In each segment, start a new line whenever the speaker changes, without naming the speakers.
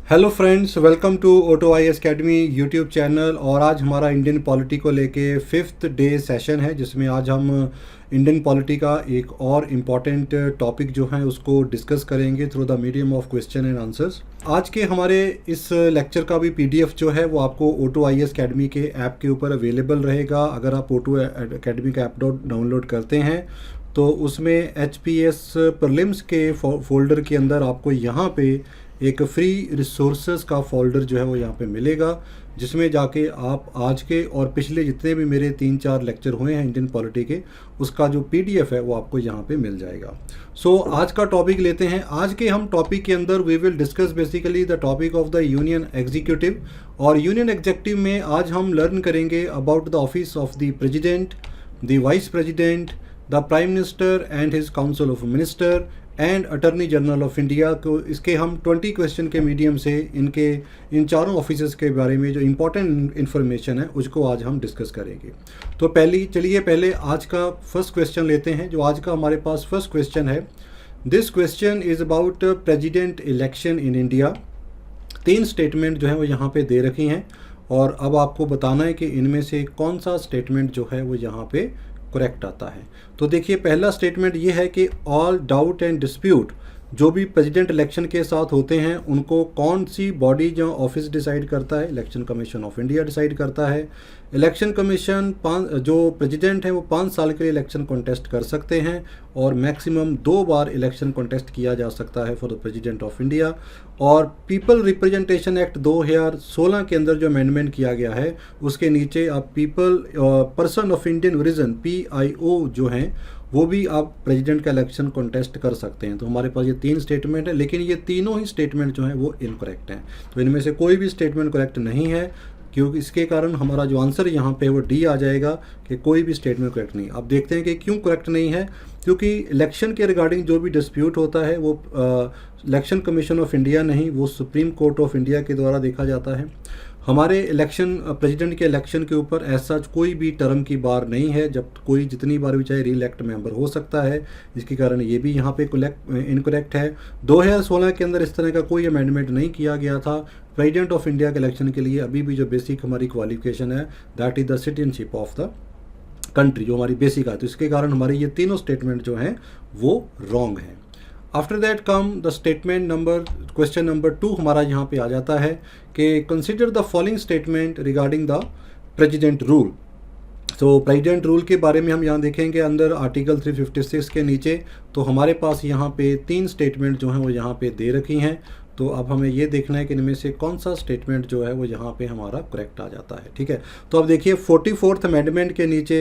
Hello friends, welcome to Auto I Academy YouTube channel. और आज हमारा इंडियन पॉलिटी को लेके 5th डे सेशन है, जिसमें आज हम इंडियन पॉलिटी का एक और इम्पॉर्टेंट टॉपिक जो है उसको डिस्कस करेंगे through the medium of question and answers. आज के हमारे इस लेक्चर का भी पीडीएफ जो है वो आपको ऑटो आई एकेडमी के ऐप के ऊपर अवेलेबल रहेगा। अगर आप ऑटो एकेडमी का ऐप डाउनलोड करते हैं तो उसमें एचपीएस प्रीलिम्स के फोल्डर के अंदर आपको यहाँ पे एक फ्री रिसोर्सेज का फोल्डर जो है वो यहाँ पे मिलेगा, जिसमें जाके आप आज के और पिछले जितने भी मेरे 3-4 लेक्चर हुए हैं इंडियन पॉलिटी के, उसका जो पीडीएफ है वो आपको यहाँ पे मिल जाएगा। सो आज का टॉपिक लेते हैं। आज के हम टॉपिक के अंदर we will discuss basically the topic of the union executive. और यूनियन एग्जीक्यूटिव में आज हम लर्न करेंगे about the office of the president, the vice president, the prime minister and his council of minister and attorney general of India को। इसके हम 20 question के medium से इन चारों ऑफिसर्स के बारे में जो इम्पोर्टेंट इन्फॉर्मेशन है उसको आज हम डिस्कस करेंगे। तो चलिए पहले आज का फर्स्ट क्वेश्चन लेते हैं। जो आज का हमारे पास फर्स्ट क्वेश्चन है, this question is about president election in India. 3 statement जो है वो यहाँ पे दे रखी हैं और अब आपको बताना है कि इनमें से कौन सा स्टेटमेंट जो है वो यहाँ पे करेक्ट आता है। तो देखिए, पहला स्टेटमेंट ये है कि ऑल डाउट एंड डिस्प्यूट जो भी प्रेसिडेंट इलेक्शन के साथ होते हैं उनको कौन सी बॉडी जो ऑफिस डिसाइड करता है? Election commission of India decide करता है। इलेक्शन कमीशन जो प्रेसिडेंट है वो 5 साल के लिए इलेक्शन कॉन्टेस्ट कर सकते हैं और मैक्सिमम 2 बार इलेक्शन कॉन्टेस्ट किया जा सकता है for the president of India. और पीपल रिप्रेजेंटेशन एक्ट 2016 के अंदर जो अमेंडमेंट किया गया है उसके नीचे आप person of Indian origin PIO जो हैं वो भी आप प्रेसिडेंट का इलेक्शन कॉन्टेस्ट कर सकते हैं। तो हमारे पास ये 3 स्टेटमेंट है, लेकिन ये तीनों ही स्टेटमेंट जो हैं वो इनकरेक्ट हैं। तो इनमें से कोई भी स्टेटमेंट करेक्ट नहीं है, क्योंकि इसके कारण हमारा जो आंसर यहाँ पे वो डी आ जाएगा कि कोई भी स्टेटमेंट करेक्ट नहीं। अब देखते हैं कि क्यों करेक्ट नहीं है। क्योंकि इलेक्शन के रिगार्डिंग जो भी डिस्प्यूट होता है वो इलेक्शन कमीशन ऑफ इंडिया नहीं, वो सुप्रीम कोर्ट ऑफ इंडिया के द्वारा देखा जाता है। हमारे इलेक्शन प्रेसिडेंट के इलेक्शन के ऊपर ऐसा कोई भी टर्म की बार नहीं है, जब कोई जितनी बार भी चाहे री इलेक्ट मेंबर हो सकता है। इसके कारण ये भी यहाँ पे इनकरेक्ट है। 2016 के अंदर इस तरह का कोई अमेंडमेंट नहीं किया गया था प्रेसिडेंट ऑफ इंडिया के इलेक्शन के लिए। अभी भी जो बेसिक हमारी क्वालिफिकेशन है that is the citizenship of the country, जो हमारी बेसिक है। तो इसके कारण हमारे ये तीनों स्टेटमेंट जो हैं वो रॉन्ग हैं। After that come the question number 2 हमारा यहाँ पे आ जाता है कि consider the following statement regarding the president rule. तो प्रेसिडेंट रूल के बारे में हम यहाँ देखेंगे अंदर आर्टिकल 356 के नीचे। तो हमारे पास यहाँ पे 3 स्टेटमेंट जो हैं वो यहाँ पे दे रखी हैं। तो अब हमें ये देखना है कि इनमें से कौन सा स्टेटमेंट जो है वो यहाँ पे हमारा करेक्ट आ जाता है। ठीक है, तो अब देखिए 44th अमेंडमेंट के नीचे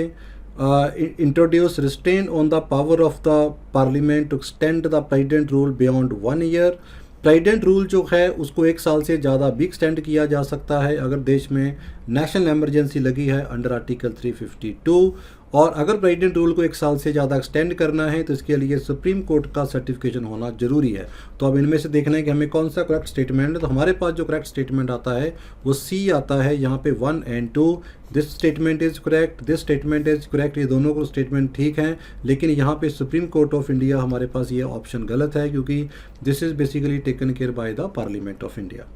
introduce restrain on the power of the parliament to extend the president rule beyond 1 year. President rule जो है उसको 1 साल से ज़्यादा भी एक्सटेंड किया जा सकता है अगर देश में नेशनल इमरजेंसी लगी है अंडर आर्टिकल 352। और अगर प्रेसिडेंट रूल को 1 साल से ज़्यादा एक्सटेंड करना है तो इसके लिए सुप्रीम कोर्ट का सर्टिफिकेशन होना जरूरी है। तो अब इनमें से देखना है कि हमें कौन सा करेक्ट स्टेटमेंट है। तो हमारे पास जो करेक्ट स्टेटमेंट आता है वो C आता है यहाँ पे 1 and 2। This statement is correct, this statement is correct. ये दोनों को स्टेटमेंट ठीक हैं, लेकिन यहाँ पे सुप्रीम कोर्ट ऑफ इंडिया हमारे पास ये ऑप्शन गलत है, क्योंकि this is basically taken care bye the parliament of India.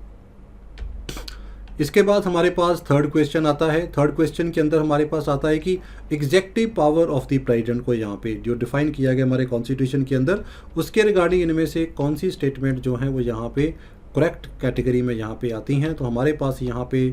इसके बाद हमारे पास 3rd क्वेश्चन आता है। 3rd क्वेश्चन के अंदर हमारे पास आता है कि executive power of the president को यहाँ पे जो डिफाइन किया गया हमारे कॉन्स्टिट्यूशन के अंदर, उसके रिगार्डिंग इनमें से कौन सी स्टेटमेंट जो हैं वो यहाँ पे करेक्ट कैटेगरी में यहाँ पे आती हैं। तो हमारे पास यहाँ पे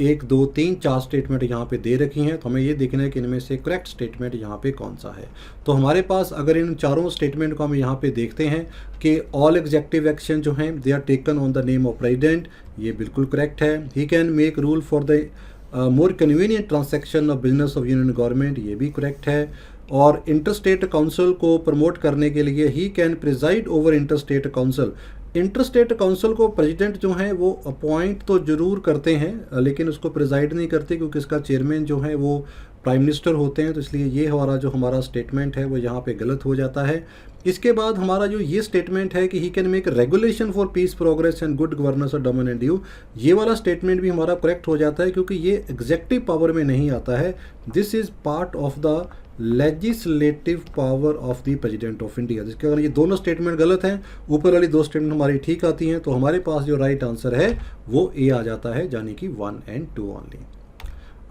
1, 2, 3, 4 स्टेटमेंट यहाँ पे दे रखी हैं। तो हमें ये देखना है कि इनमें से करेक्ट स्टेटमेंट यहाँ पे कौन सा है। तो हमारे पास अगर इन चारों स्टेटमेंट को हम यहाँ पे देखते हैं कि ऑल एग्जेक्टिव एक्शन जो हैं they are taken on the name of president, ये बिल्कुल करेक्ट है। He can make rule for the more convenient transaction of business of union government, ये भी करेक्ट है। और इंटरस्टेट काउंसिल को प्रमोट करने के लिए he can preside over interstate council. Interstate council को प्रेसिडेंट जो हैं वो अपॉइंट तो जरूर करते हैं, लेकिन उसको प्रिजाइड नहीं करते, क्योंकि इसका चेयरमैन जो है वो प्राइम मिनिस्टर होते हैं। तो इसलिए ये हमारा स्टेटमेंट है वो यहाँ पे गलत हो जाता है। इसके बाद हमारा जो ये स्टेटमेंट है कि ही can make regulation for piece progress and good governance of domain and due, ये वाला स्टेटमेंट भी हमारा करेक्ट हो जाता है, क्योंकि ये एग्जेक्टिव पावर में नहीं आता है। This is part of the legislative power of the president of India. जिसके अगर ये दोनों स्टेटमेंट गलत हैं, ऊपर वाली दो स्टेटमेंट हमारी ठीक आती हैं, तो हमारे पास जो राइट आंसर है वो ए आ जाता है, यानी कि 1 and 2 only.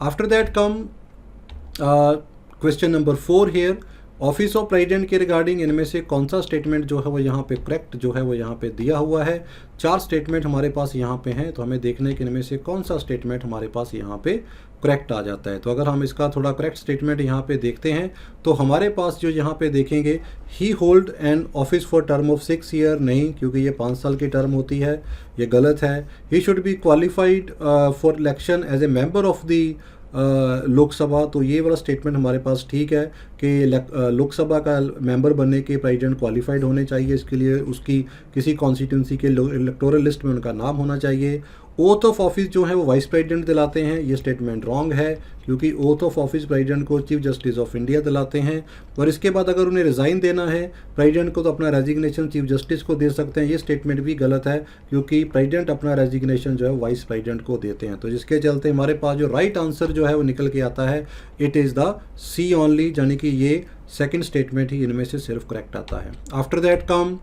After that come question number 4 here, office of president के रिगार्डिंग इनमें से कौन सा स्टेटमेंट जो है वो यहाँ पे करेक्ट जो है वो यहाँ पे दिया हुआ है। 4 स्टेटमेंट हमारे पास यहाँ पे हैं, तो हमें देखने कि इनमें से कौन सा स्टेटमेंट हमारे पास यहाँ पे करेक्ट आ जाता है। तो अगर हम इसका थोड़ा करेक्ट स्टेटमेंट यहाँ पे देखते हैं, तो हमारे पास जो यहाँ पे देखेंगे, he hold an office for term of 6 year, नहीं, क्योंकि ये 5 साल की टर्म होती है, ये गलत है। He should be qualified for election as a member of the Lok Sabha, तो ये वाला स्टेटमेंट हमारे पास ठीक है कि लोकसभा का मेंबर बनने के प्रेसिडेंट क्वालिफाइड होने चाहिए, इसके लिए उसकी किसी कॉन्स्टिट्यूंसी के इलेक्टोरल लिस्ट में उनका नाम होना चाहिए। ओथ ऑफ ऑफिस जो है वो वाइस प्रेसिडेंट दिलाते हैं, ये स्टेटमेंट रॉन्ग है, क्योंकि ओथ ऑफ ऑफिस प्रेसिडेंट को चीफ जस्टिस ऑफ इंडिया दिलाते हैं। और इसके बाद अगर उन्हें रिज़ाइन देना है प्रेसिडेंट को, तो अपना रेजिग्नेशन चीफ जस्टिस को दे सकते हैं, ये स्टेटमेंट भी गलत है, क्योंकि प्रेसिडेंट अपना रेजिग्नेशन जो है वाइस प्रेसिडेंट को देते हैं। तो जिसके चलते हमारे पास जो राइट आंसर जो है वो निकल के आता है, it is the C only, यानी कि ये सेकेंड स्टेटमेंट ही इनमें से सिर्फ करेक्ट आता है। After that come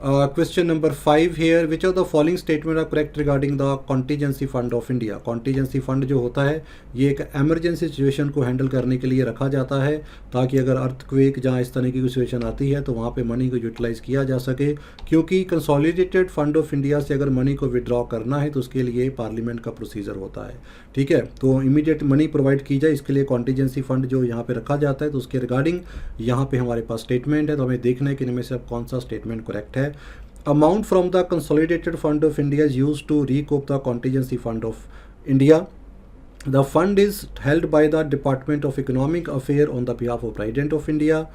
question number 5 here, which of the following statement are correct regarding the contingency fund of India. Contingency fund जो होता है ये एक एमरजेंसी सिचुएशन को हैंडल करने के लिए रखा जाता है, ताकि अगर अर्थक्वेक जहाँ इस तरह की सिचुएशन आती है तो वहाँ पे मनी को यूटिलाइज किया जा सके, क्योंकि कंसोलिडेटेड फंड ऑफ इंडिया से अगर मनी को विड्रॉ करना है तो उसके लिए पार्लियामेंट का प्रोसीजर होता है, ठीक है। तो इमीडिएट मनी प्रोवाइड की जाए, इसके लिए कॉन्टीजेंसी फंड जो यहाँ पे रखा जाता है, तो उसके रिगार्डिंग यहाँ पे हमारे पास स्टेटमेंट है। तो हमें देखना है कि इनमें से अब कौन सा स्टेटमेंट करेक्ट है। Amount from the consolidated fund of India is used to recoup the contingency fund of India. The fund is held by the Department of Economic Affairs on the behalf of President of India.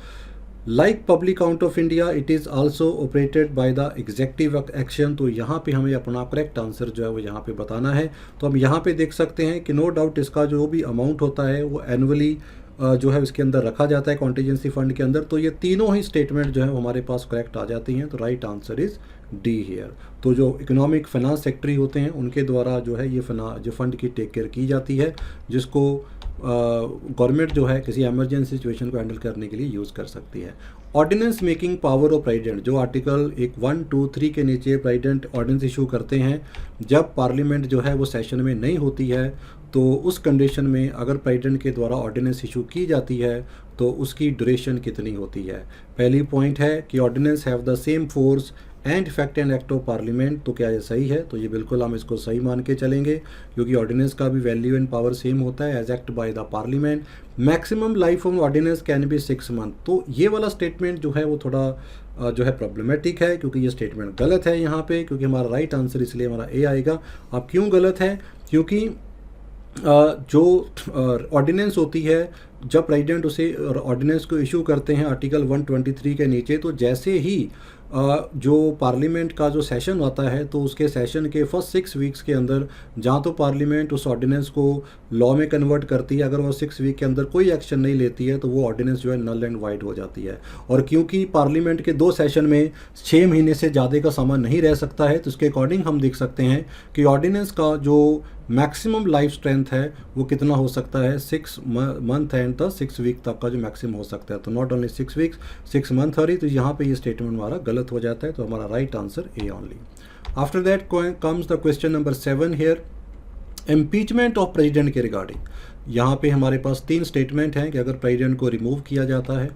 Like Public Account of India, it is also operated by the executive action। तो यहाँ पे हमें अपना correct answer जो है वो यहाँ पे बताना है। तो हम यहाँ पे देख सकते हैं कि नो डाउट इसका जो भी अमाउंट होता है वो एनुअली जो है इसके अंदर रखा जाता है कॉन्टीजेंसी फंड के अंदर। तो ये तीनों ही स्टेटमेंट जो है हमारे पास करेक्ट आ जाती हैं। तो right answer is D here. तो जो इकोनॉमिक फाइनेंस सेक्रेटरी होते हैं उनके द्वारा जो है ये जो फंड की टेक केयर की जाती है, जिसको गवर्नमेंट जो है किसी एमरजेंसी सिचुएशन को हैंडल करने के लिए यूज़ कर सकती है। Ordinance making power of president, जो आर्टिकल 1, 2, 3 के नीचे प्रेसिडेंट ऑर्डिनेंस इशू करते हैं, जब पार्लियामेंट जो है वो सेशन में नहीं होती है, तो उस कंडीशन में अगर प्रेसिडेंट के द्वारा ऑर्डिनेंस इशू की जाती है तो उसकी ड्यूरेशन कितनी होती है। पहली पॉइंट है कि ordinance have the same force and effect and act of parliament. तो क्या ये सही है? तो ये बिल्कुल हम इसको सही मान के चलेंगे, क्योंकि ऑर्डिनेंस का भी वैल्यू एंड पावर सेम होता है as act by the parliament. Maximum life of ordinance can be 6 month. तो ये वाला स्टेटमेंट जो है वो थोड़ा जो है प्रॉब्लमेटिक है, क्योंकि ये स्टेटमेंट गलत है यहाँ पे, क्योंकि हमारा राइट आंसर इसलिए हमारा ए आएगा। अब क्यों गलत है? क्योंकि जो ऑर्डिनेंस होती है, जब प्रेसिडेंट उसे ऑर्डिनेंस को इशू करते हैं आर्टिकल 123 के नीचे, तो जैसे ही जो पार्लियामेंट का जो सेशन होता है, तो उसके सेशन के फर्स्ट 6 वीक्स के अंदर जहाँ तो पार्लियामेंट उस ऑर्डिनेंस को लॉ में कन्वर्ट करती है, अगर वो 6 वीक के अंदर कोई एक्शन नहीं लेती है तो वो ऑर्डिनेंस जो है नल एंड वाइड हो जाती है। और क्योंकि पार्लियामेंट के 2 सेशन में 6 महीने से ज़्यादा का समय नहीं रह सकता है, तो उसके अकॉर्डिंग हम देख सकते हैं कि ऑर्डिनेंस का जो मैक्सिमम लाइफ स्ट्रेंथ है वो कितना हो सकता है, 6 मंथ एंड 6 वीक तक का जो मैक्सिमम हो सकता है। तो नॉट ओनली 6 वीक्स, 6 मंथ हो रही, तो यहाँ पे ये स्टेटमेंट हमारा गलत हो जाता है। तो हमारा right answer A only. After that comes the question number 7 here, impeachment of president के रिगार्डिंग। यहाँ पे हमारे पास 3 स्टेटमेंट हैं कि अगर प्रेसिडेंट को रिमूव किया जाता है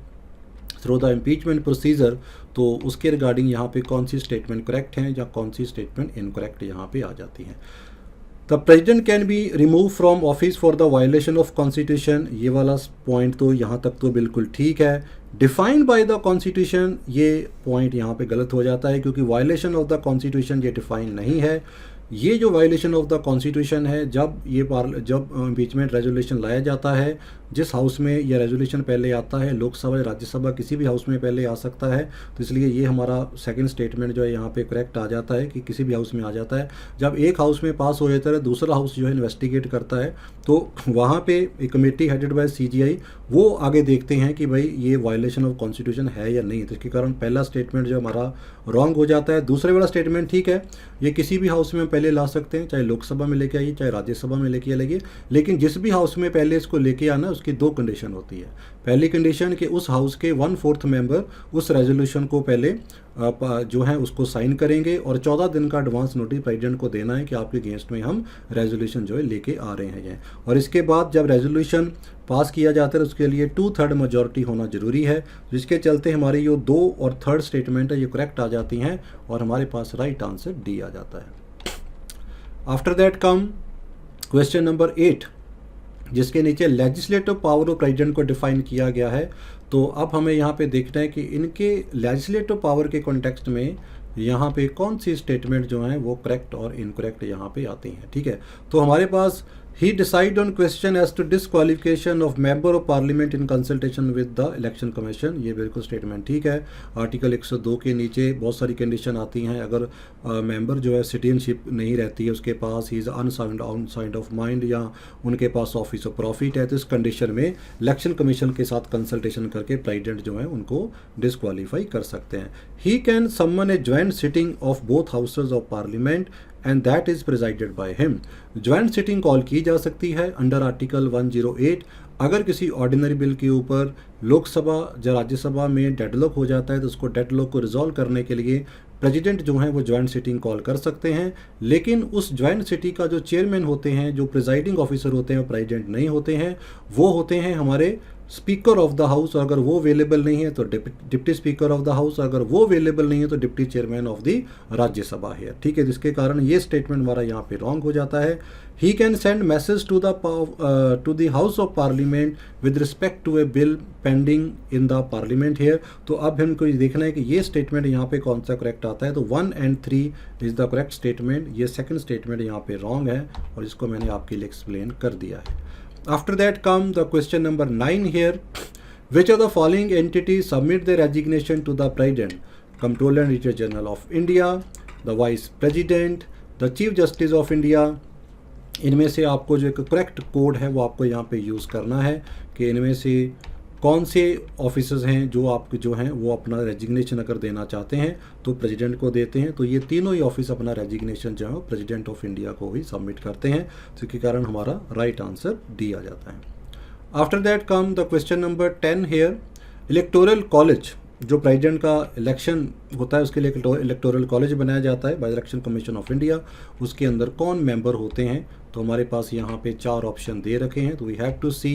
थ्रू द इम्पीचमेंट प्रोसीजर, तो उसके रिगार्डिंग यहाँ पे कौन सी स्टेटमेंट करेक्ट हैं या कौन सी स्टेटमेंट इनकरेक्ट यहाँ पे आ जाती हैं। The president can be remove from office for the violation of constitution, ये वाला पॉइंट तो यहाँ तक तो बिल्कुल ठीक है। डिफाइंड बाय द कॉन्स्टिट्यूशन, ये पॉइंट यहाँ पे गलत हो जाता है, क्योंकि वायलेशन ऑफ द कॉन्स्टिट्यूशन ये डिफाइन नहीं है। ये जो वायलेशन ऑफ द कॉन्स्टिट्यूशन है, जब इम्पीचमेंट रेजोल्यूशन लाया जाता है, जिस हाउस में यह रेजोल्यूशन पहले आता है, लोकसभा या राज्यसभा किसी भी हाउस में पहले आ सकता है, तो इसलिए ये हमारा सेकंड स्टेटमेंट जो है यहाँ पे करेक्ट आ जाता है कि किसी भी हाउस में आ जाता है। जब एक हाउस में पास हो जाता है, दूसरा हाउस जो है इन्वेस्टिगेट करता है, तो वहाँ पे एक कमेटी हेडेड बाय CGI वो आगे देखते हैं कि भाई ये वायलेशन ऑफ कॉन्स्टिट्यूशन है या नहीं। तो इसके कारण पहला स्टेटमेंट जो हमारा रॉन्ग हो जाता है। दूसरे वाला स्टेटमेंट ठीक है, ये किसी भी हाउस में पहले ला सकते हैं, चाहे लोकसभा में लेके आइए चाहे राज्यसभा में लेके आइए, लेकिन जिस भी हाउस में पहले इसको लेके आना उसकी दो कंडीशन होती है। पहली कंडीशन कि उस हाउस के 1/4 मेंबर उस रेजोल्यूशन को पहले जो है उसको साइन करेंगे और 14 दिन का एडवांस नोटिस प्रेसिडेंट को देना है कि आपके अगेंस्ट में हम रेजोल्यूशन जो है लेके आ रहे हैं। और इसके बाद जब रेजोल्यूशन पास किया जाता है उसके लिए 2/3 मेजॉरिटी होना जरूरी है, जिसके चलते हमारी जो 2 और 3rd स्टेटमेंट है ये करेक्ट आ जाती हैं और हमारे पास राइट आंसर डी आ जाता है। After that come question number 8, जिसके नीचे लेजिस्लेटिव पावर ऑफ प्रेसिडेंट को डिफाइन किया गया है। तो अब हमें यहाँ पे देखना है कि इनके लेजिस्लेटिव पावर के कॉन्टेक्स्ट में यहाँ पे कौन सी स्टेटमेंट जो हैं वो करेक्ट और इनकरेक्ट यहाँ पे आती हैं। ठीक है, तो हमारे पास he decide on question as to disqualification of member of parliament in consultation with the election commission. ये बिल्कुल स्टेटमेंट ठीक है। आर्टिकल 102 के नीचे बहुत सारी कंडीशन आती हैं। अगर मेंबर जो है सिटीजनशिप नहीं रहती है उसके पास, he is unsound of mind या उनके पास ऑफिस ऑफ प्रॉफिट है, तो इस कंडीशन में इलेक्शन कमीशन के साथ कंसल्टेशन करके प्रेसिडेंट जो है उनको डिसक्वालीफाई कर सकते हैं। He can summon a joint sitting of both houses of parliament and that is presided by him. Joint sitting call की जा सकती है अंडर आर्टिकल 108। अगर किसी ऑर्डिनरी बिल के ऊपर लोकसभा या राज्यसभा में डेडलॉक हो जाता है तो उसको डेडलॉक को रिजॉल्व करने के लिए प्रेसिडेंट जो हैं वो ज्वाइंट सिटिंग कॉल कर सकते हैं। लेकिन उस ज्वाइंट सिटी का जो चेयरमैन होते हैं, जो प्रिजाइडिंग ऑफिसर होते हैं, वो प्रेसिडेंट नहीं होते हैं, वो होते हैं हमारे स्पीकर ऑफ द हाउस। और अगर वो अवेलेबल नहीं है तो deputy speaker of the house, अगर वो अवेलेबल नहीं है तो deputy chairman of the Rajya Sabha है। ठीक है, जिसके कारण ये स्टेटमेंट हमारा यहाँ पे रॉन्ग हो जाता है। He can send message to the house of parliament with respect to a bill pending in the parliament here. तो अब हमको देखना है कि ये स्टेटमेंट यहाँ पे कौन सा करेक्ट आता है। तो 1 and 3 is the correct statement. ये सेकंड स्टेटमेंट यहाँ पे रॉन्ग है और इसको मैंने आपके लिए एक्सप्लेन कर दिया है। After that come the question number 9 here. Which of the following entities submit their resignation to the President? Comptroller and Auditor General of India, the Vice President, the Chief Justice of India. इनमें से आपको जो एक correct code है वो आपको यहाँ पे यूज़ करना है कि इनमें से कौन से ऑफिसर्स हैं जो आपके जो हैं वो अपना रेजिग्नेशन अगर देना चाहते हैं तो प्रेसिडेंट को देते हैं। तो ये तीनों ही ऑफिस अपना रेजिग्नेशन जो है प्रेसिडेंट ऑफ इंडिया को ही सबमिट करते हैं, जिसके कारण हमारा राइट आंसर डी आ जाता है। After that come the question number 10 here. Electoral college, जो प्रेसिडेंट का इलेक्शन होता है उसके लिए इलेक्टोरल कॉलेज बनाया जाता है by election commission of India, उसके अंदर कौन मेंबर होते हैं। तो हमारे पास यहाँ पे 4 ऑप्शन दे रखे हैं, तो वी हैव टू सी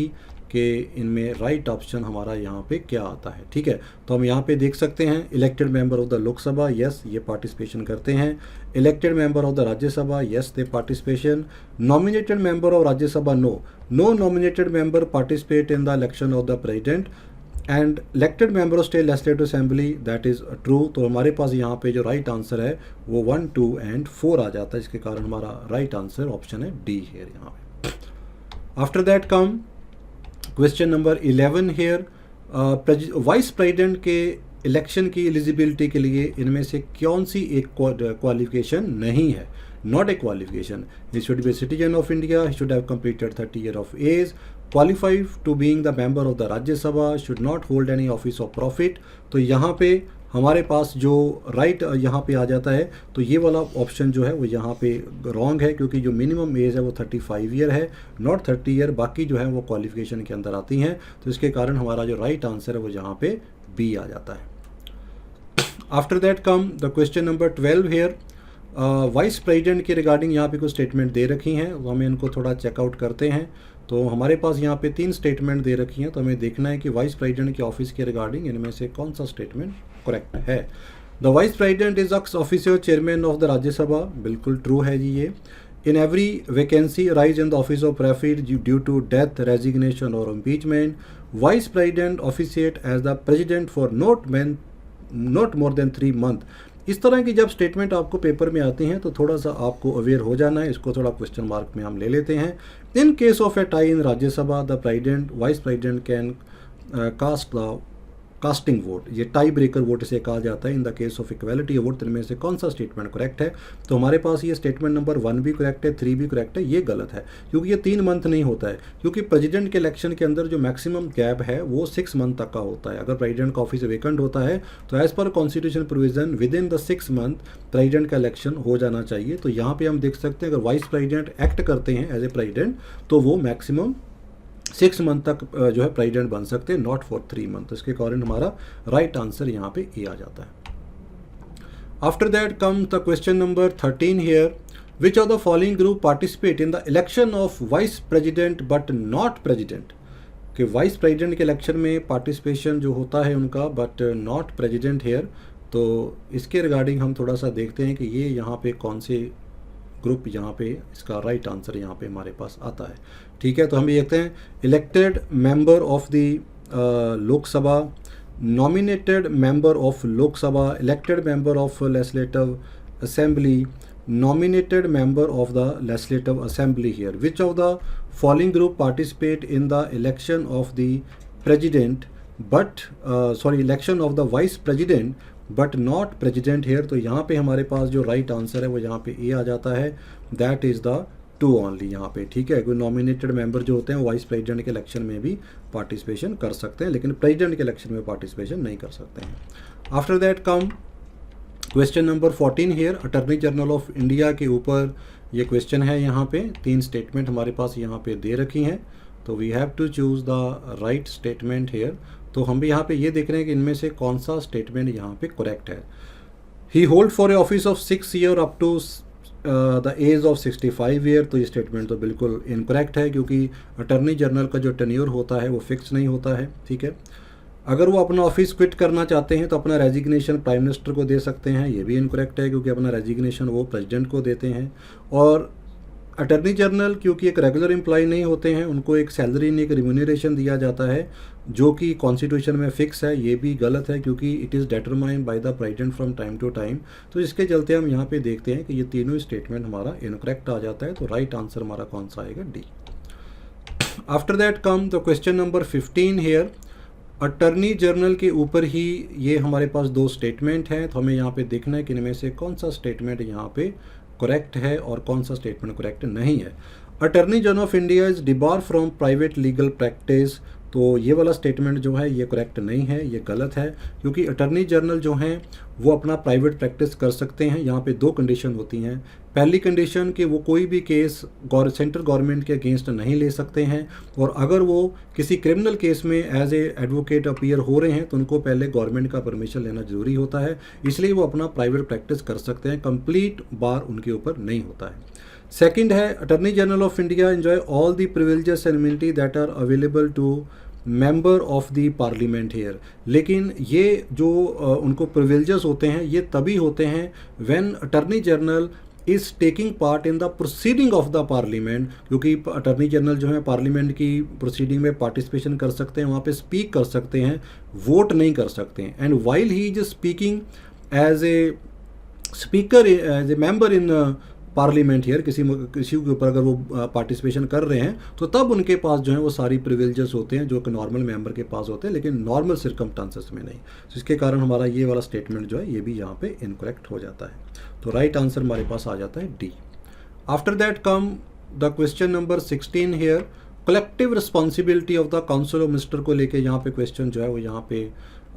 कि इनमें राइट ऑप्शन हमारा यहाँ पे क्या आता है। ठीक है, तो हम यहाँ पे देख सकते हैं elected member of the Lok Sabha, yes ये पार्टिसिपेशन करते हैं। Elected member of the Rajya Sabha, yes they participation. Nominated member of Rajya Sabha, no nominated member participate in the election of the president. And elected member of state legislative assembly, that is true. तो हमारे पास यहाँ पे जो right answer है वो 1, 2 and 4 आ जाता है, इसके कारण हमारा राइट आंसर ऑप्शन है डी है यहाँ पे। After that come question number 11 here. Vice president के इलेक्शन की एलिजिबिलिटी के लिए इनमें से कौन सी एक क्वालिफिकेशन नहीं है। Not a qualification, he should be citizen of India, he should have completed 30 years of age, qualified to being the member of the राज्य सभा, should not hold any office of profit। तो यहाँ पे हमारे पास जो right यहाँ पे आ जाता है तो ये वाला ऑप्शन जो है वो यहाँ पे रॉन्ग है, क्योंकि जो मिनिमम एज है वो 35 ईयर है, नॉट 30 ईयर। बाकी जो है वो क्वालिफिकेशन के अंदर आती हैं, तो इसके कारण हमारा जो राइट आंसर है वो यहाँ पे बी आ जाता है। After that come the question number 12 here. Vice president के रिगार्डिंग यहाँ पे कुछ स्टेटमेंट दे रखी हैं, तो हमें इनको थोड़ा चेकआउट करते हैं। तो हमारे पास यहाँ पे 3 स्टेटमेंट दे रखी हैं, तो हमें देखना है कि वाइस प्रेसिडेंट के ऑफिस के रिगार्डिंग इनमें से कौन सा स्टेटमेंट करेक्ट है। The vice president is ex officio chairman of the Rajya Sabha, बिल्कुल ट्रू है जी ये। In every vacancy rise in the office of president due to death, resignation और impeachment, vice president officiate as the president for not more than 3 months। इस तरह की जब statement आपको पेपर में आती हैं तो थोड़ा सा आपको अवेयर हो जाना है, इसको थोड़ा क्वेश्चन मार्क में हम ले लेते हैं। In case of a tie in Rajya Sabha, the president vice president can cast the casting vote, ये टाई ब्रेकर वोट इसे कहा जाता है। In the case of equality vote, इनमें से कौन सा स्टेटमेंट करेक्ट है। तो हमारे पास ये स्टेटमेंट नंबर 1 भी करेक्ट है, 3 भी करेक्ट है, ये गलत है क्योंकि ये 3 मंथ नहीं होता है, क्योंकि प्रेसिडेंट के इलेक्शन के अंदर जो मैक्सिमम गैप है वो 6 मंथ तक का होता है। अगर प्रेसिडेंट का ऑफिस वेकेंट होता है तो as per constitution provision within the 6 month president का इलेक्शन हो जाना चाहिए। तो यहाँ पे हम देख सकते हैं अगर वाइस प्रेसिडेंट एक्ट करते हैं एज ए प्रेसिडेंट तो वो मैक्सिमम 6 मंथ तक जो है प्रेसिडेंट बन सकते हैं, नॉट फॉर 3 मंथ। इसके कारण हमारा राइट आंसर यहाँ पे ए आ जाता है। After that come the question number 13 here, which of the following group participate in the election of vice president but not president. कि वाइस प्रेसिडेंट के इलेक्शन में पार्टिसिपेशन जो होता है उनका, बट नॉट प्रेसिडेंट हेयर। तो इसके रिगार्डिंग हम थोड़ा सा देखते हैं कि ये यहाँ पे कौन से ग्रुप यहाँ पे इसका राइट आंसर यहाँ पे हमारे पास आता है। ठीक है, तो हम ये देखते हैं, elected member of the Lok Sabha, nominated member of Lok Sabha, elected member of legislative assembly, nominated member of the legislative assembly here. Which of the following group participate in the election of the president but election of the vice president but not president here। तो यहाँ पे हमारे पास जो right answer है वो यहाँ पे ए आ जाता है, दैट इज़ द 2 ओनली यहाँ पे। ठीक है, कोई नॉमिनेटेड मेंबर जो होते हैं वो वाइस प्रेसिडेंट के इलेक्शन में भी पार्टिसिपेशन कर सकते हैं, लेकिन प्रेसिडेंट के इलेक्शन में पार्टिसिपेशन नहीं कर सकते हैं। After that come question number 14 here, attorney general of India के ऊपर ये क्वेश्चन है। यहाँ पे 3 स्टेटमेंट हमारे पास यहाँ पे दे रखी हैं, तो we have to choose the right statement here. तो हम भी यहाँ पे ये देख रहे हैं कि इनमें से कौन सा स्टेटमेंट यहाँ पे करेक्ट है। He hold for a office of 6 year up to the age of 65 year. तो ये स्टेटमेंट तो बिल्कुल इनकरेक्ट है, क्योंकि अटॉर्नी जनरल का जो टेन्योर होता है वो फिक्स नहीं होता है। ठीक है, अगर वो अपना ऑफिस क्विट करना चाहते हैं तो अपना रेजिग्नेशन प्राइम मिनिस्टर को दे सकते हैं, ये भी इनकरेक्ट है, क्योंकि अपना रेजिग्नेशन वो प्रेसिडेंट को देते हैं। और अटॉर्नी जनरल क्योंकि एक रेगुलर एम्प्लॉय नहीं होते हैं, उनको एक सैलरी नहीं, एक रिम्यूनरेशन दिया जाता है जो कि कॉन्स्टिट्यूशन में फिक्स है, ये भी गलत है, क्योंकि it is determined by the president from time to time. तो इसके चलते हम यहाँ पे देखते हैं कि ये तीनों स्टेटमेंट हमारा इनकरेक्ट आ जाता है। तो राइट आंसर हमारा कौन सा आएगा, D. After that come the question number 15 here, attorney general के ऊपर ही ये हमारे पास 2 स्टेटमेंट हैं। तो हमें यहाँ पे देखना है कि इनमें से कौन सा स्टेटमेंट यहाँ पे करेक्ट है और कौन सा स्टेटमेंट करेक्ट नहीं है। Attorney general of India is debar from private legal practice. तो ये वाला स्टेटमेंट जो है ये करेक्ट नहीं है, ये गलत है, क्योंकि अटॉर्नी जनरल जो हैं वो अपना प्राइवेट प्रैक्टिस कर सकते हैं। यहाँ पे 2 कंडीशन होती हैं। पहली कंडीशन कि वो कोई भी केस सेंट्रल गवर्नमेंट के अगेंस्ट नहीं ले सकते हैं, और अगर वो किसी क्रिमिनल केस में एज ए एडवोकेट अपीयर हो रहे हैं तो उनको पहले गवर्नमेंट का परमिशन लेना जरूरी होता है, इसलिए वो अपना प्राइवेट प्रैक्टिस कर सकते हैं, कंप्लीट बार उनके ऊपर नहीं होता है। सेकंड है, attorney general of India enjoy all the privileges and immunity that are available to member of the parliament here. लेकिन ये जो उनको प्रिविलेजेस होते हैं ये तभी होते हैं when attorney general is taking part in the proceeding of the parliament, क्योंकि अटॉर्नी जनरल जो है पार्लियामेंट की प्रोसीडिंग में पार्टिसिपेशन कर सकते हैं, वहाँ पे स्पीक कर सकते हैं, वोट नहीं कर सकते हैं। And while he is speaking as a speaker, as a member in parliament here, किसी के ऊपर अगर वो पार्टिसिपेशन कर रहे हैं तो तब उनके पास जो है वो सारी प्रिविलेजेस होते हैं जो कि नॉर्मल मेंबर के पास होते हैं, लेकिन नॉर्मल सर्कमस्टांसेस में नहीं। तो इसके कारण हमारा ये वाला स्टेटमेंट जो है ये भी यहाँ पे इनकरेक्ट हो जाता है। तो राइट आंसर हमारे पास आ जाता है D. After that come the question number 16 here, collective responsibility of the council of minister को लेके यहाँ पे क्वेश्चन जो है वो यहाँ पे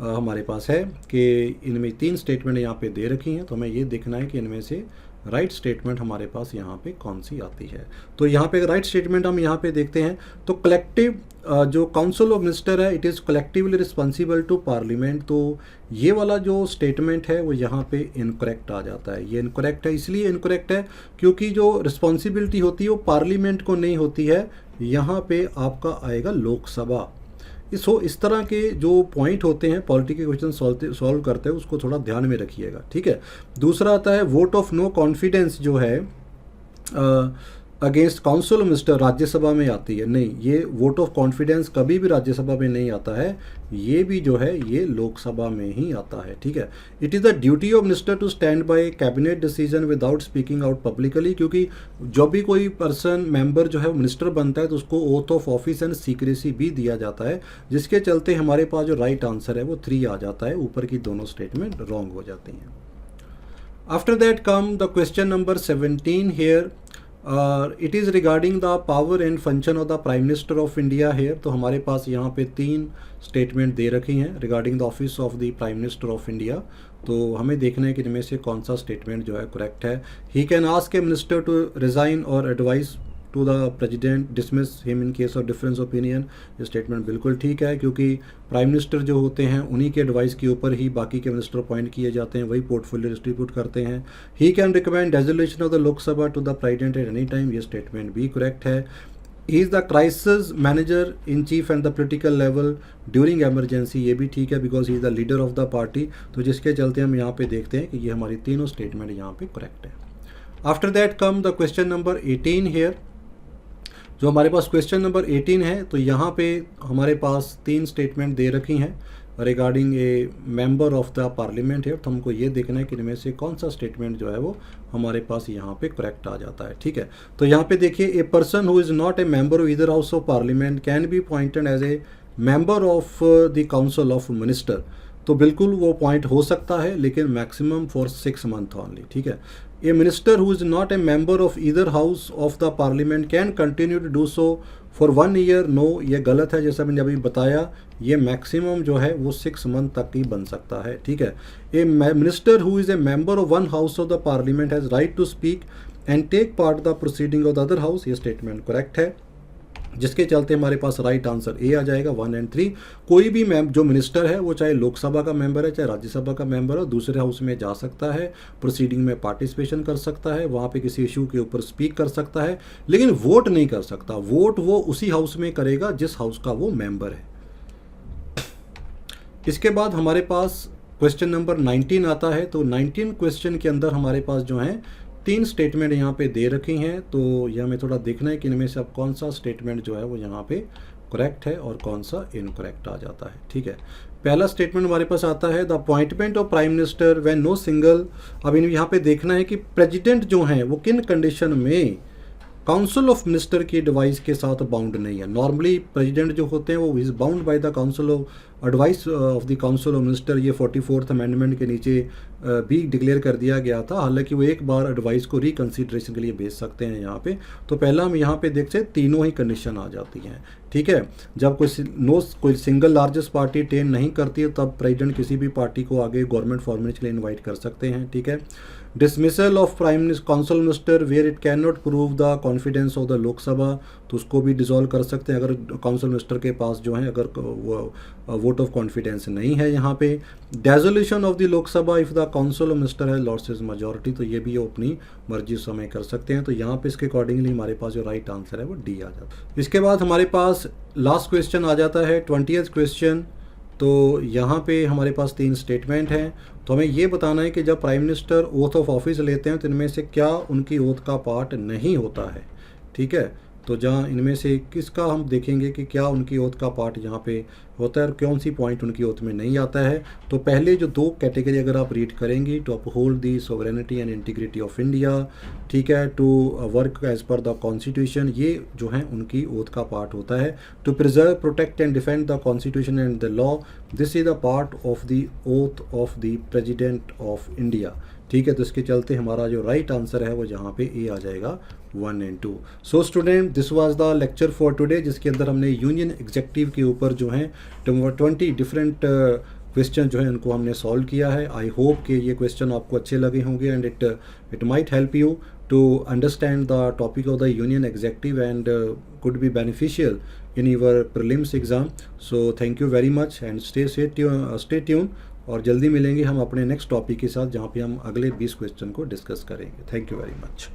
हमारे पास है कि इनमें 3 स्टेटमेंट यहाँ पे दे रखी हैं। तो हमें ये देखना है कि इनमें से राइट स्टेटमेंट हमारे पास यहाँ पे कौन सी आती है। तो यहाँ पे राइट स्टेटमेंट हम यहाँ पे देखते हैं तो कलेक्टिव जो काउंसिल ऑफ मिनिस्टर है it is collectively responsible to parliament. तो ये वाला जो स्टेटमेंट है वो यहाँ पे इनकरेक्ट आ जाता है। ये इनकरेक्ट है, इसलिए इनकरेक्ट है क्योंकि जो रिस्पॉन्सिबिलिटी होती है वो पार्लियामेंट को नहीं होती है, यहाँ पे आपका आएगा लोकसभा। इस तरह के जो पॉइंट होते हैं पॉलिटिकल क्वेश्चन सॉल्व करते हैं उसको थोड़ा ध्यान में रखिएगा। ठीक है, दूसरा आता है वोट ऑफ नो कॉन्फिडेंस जो है अगेंस्ट काउंसिल मिनिस्टर राज्यसभा में आती है। नहीं, ये वोट ऑफ कॉन्फिडेंस कभी भी राज्यसभा में नहीं आता है, ये भी जो है ये लोकसभा में ही आता है। ठीक है, it is the duty of minister to stand by cabinet decision without speaking out publicly, क्योंकि जब भी कोई पर्सन मेंबर जो है मिनिस्टर बनता है तो उसको oath of office and secrecy भी दिया जाता है, जिसके चलते हमारे पास जो राइट आंसर है वो 3 आ जाता है। ऊपर की दोनों स्टेटमेंट रॉन्ग हो जाती हैं। After that come the question number 17 here, it is regarding the power and function of the prime minister of India here. तो हमारे पास यहाँ पे 3 स्टेटमेंट दे रखी हैं regarding the office of the prime minister of India. तो हमें देखना है कि इनमें से कौन सा स्टेटमेंट जो है करेक्ट है। He can ask a minister to resign और advice to the president, dismiss him in case of difference opinion. ये स्टेटमेंट बिल्कुल ठीक है, क्योंकि प्राइम मिनिस्टर जो होते हैं उन्हीं के एडवाइस के ऊपर ही बाकी के मिनिस्टर अपॉइंट किए जाते हैं, वही पोर्टफोलियो डिस्ट्रीब्यूट करते हैं। He can recommend resolution of the Lok Sabha to the president at any time, ये स्टेटमेंट भी करेक्ट है। He is the crisis manager in chief and the political level during emergency, ये भी ठीक है, because he is the leader of the party. तो जिसके चलते हम यहाँ पे देखते हैं कि ये हमारी तीनों स्टेटमेंट यहाँ पे करेक्ट है। After that come the question number 18 here. जो हमारे पास क्वेश्चन नंबर 18 है, तो यहाँ पे हमारे पास 3 स्टेटमेंट दे रखी हैं regarding A member of the parliament है। तो हमको ये देखना है कि इनमें से कौन सा स्टेटमेंट जो है वो हमारे पास यहाँ पे करेक्ट आ जाता है। ठीक है, तो यहाँ पे देखिए, a person who is not a member of either house of parliament can be appointed as a member of the council of minister. तो बिल्कुल वो पॉइंट हो सकता है, लेकिन मैक्सिमम फॉर 6 मंथ ऑनली। ठीक है, a minister who is not a member of either house of the parliament can continue to do so for 1 year. No, ये गलत है, जैसा मैंने अभी बताया, ये मैक्सिमम जो है वो 6 मंथ तक ही बन सकता है। ठीक है, a minister who is a member of 1 house of the parliament has right to speak and take part the proceeding of the other house, ये स्टेटमेंट करेक्ट है। जिसके चलते हमारे पास राइट आंसर ए आ जाएगा 1 और 3। कोई भी जो मिनिस्टर है वो चाहे लोकसभा का मेंबर है चाहे राज्यसभा का मेंबर है, दूसरे हाउस में जा सकता है, प्रोसीडिंग में पार्टिसिपेशन कर सकता है, वहाँ पे किसी इशू के ऊपर स्पीक कर सकता है, लेकिन वोट नहीं कर सकता। वोट वो उसी हाउस में करेगा जिस हाउस का वो मेंबर है। इसके बाद हमारे पास क्वेश्चन नंबर 19 आता है। तो 19 क्वेश्चन के अंदर हमारे पास जो है 3 स्टेटमेंट यहाँ पे दे रखी हैं। तो ये हमें थोड़ा देखना है कि इनमें से अब कौन सा स्टेटमेंट जो है वो यहाँ पे करेक्ट है और कौन सा इनकरेक्ट आ जाता है। ठीक है, पहला स्टेटमेंट हमारे पास आता है the appointment of prime minister when no single. अब इन यहाँ पे देखना है कि प्रेसिडेंट जो हैं वो किन कंडीशन में काउंसिल ऑफ मिनिस्टर की एडवाइस के साथ बाउंड नहीं है। नॉर्मली प्रेसिडेंट जो होते हैं वो is bound by the council of advice of the council of minister. ये 44th अमेंडमेंट के नीचे भी डिक्लेयर कर दिया गया था। हालांकि वो एक बार एडवाइस को रिकन्सिडरेशन के लिए भेज सकते हैं यहाँ पे। तो पहला हम यहाँ पे देखते हैं तीनों ही कंडीशन आ जाती हैं। ठीक है, जब कोई सिंगल लार्जेस्ट पार्टी टेन नहीं करती है तब प्रेसिडेंट किसी भी पार्टी को आगे गवर्नमेंट फॉर्मेशन के लिए इन्वाइट कर सकते हैं। ठीक है, dismissal of prime council minister where it can not prove the confidence of the Lok Sabha, तो उसको भी डिसॉल्व कर सकते हैं अगर काउंसिल मिनिस्टर के पास जो है अगर वोट ऑफ कॉन्फिडेंस नहीं है। यहाँ पे dissolution of the Lok Sabha if the council minister है लॉस्ट हिज मेजॉरिटी, तो ये भी वो अपनी मर्जी समय कर सकते हैं। तो यहाँ पे इसके अकॉर्डिंगली हमारे पास जो राइट आंसर है वो डी आ जाता है। इसके बाद हमारे पास लास्ट क्वेश्चन आ जाता है 20th क्वेश्चन। तो यहाँ पे हमारे पास 3 स्टेटमेंट हैं। तो हमें ये बताना है कि जब prime minister oath of office लेते हैं तो इनमें से क्या उनकी ओथ का पार्ट नहीं होता है। ठीक है, तो जहाँ इनमें से किसका हम देखेंगे कि क्या उनकी ओथ का पार्ट यहाँ पे होता है और कौन सी पॉइंट उनकी ओथ में नहीं आता है। तो पहले जो 2 कैटेगरी अगर आप रीड करेंगी, to uphold the sovereignty and integrity of India, ठीक है, to work as per the constitution, ये जो है उनकी ओथ का पार्ट होता है। To preserve, protect and defend the constitution and the law, this is the part of the oath of the president of India. ठीक है, तो इसके चलते हमारा जो राइट आंसर है वो जहाँ पे ए आ जाएगा 1 और 2। So student, this was the lecture for today, जिसके अंदर हमने यूनियन एग्जेक्टिव के ऊपर जो है 20 डिफरेंट क्वेश्चन जो है उनको हमने सॉल्व किया है। आई होप कि ये क्वेश्चन आपको अच्छे लगे होंगे and it might help you to understand the topic of the union executive and could be beneficial in your prelims exam. So thank you very much and stay tuned और जल्दी मिलेंगे हम अपने नेक्स्ट टॉपिक के साथ जहाँ पे हम अगले 20 क्वेश्चन को डिस्कस करेंगे। Thank you very much.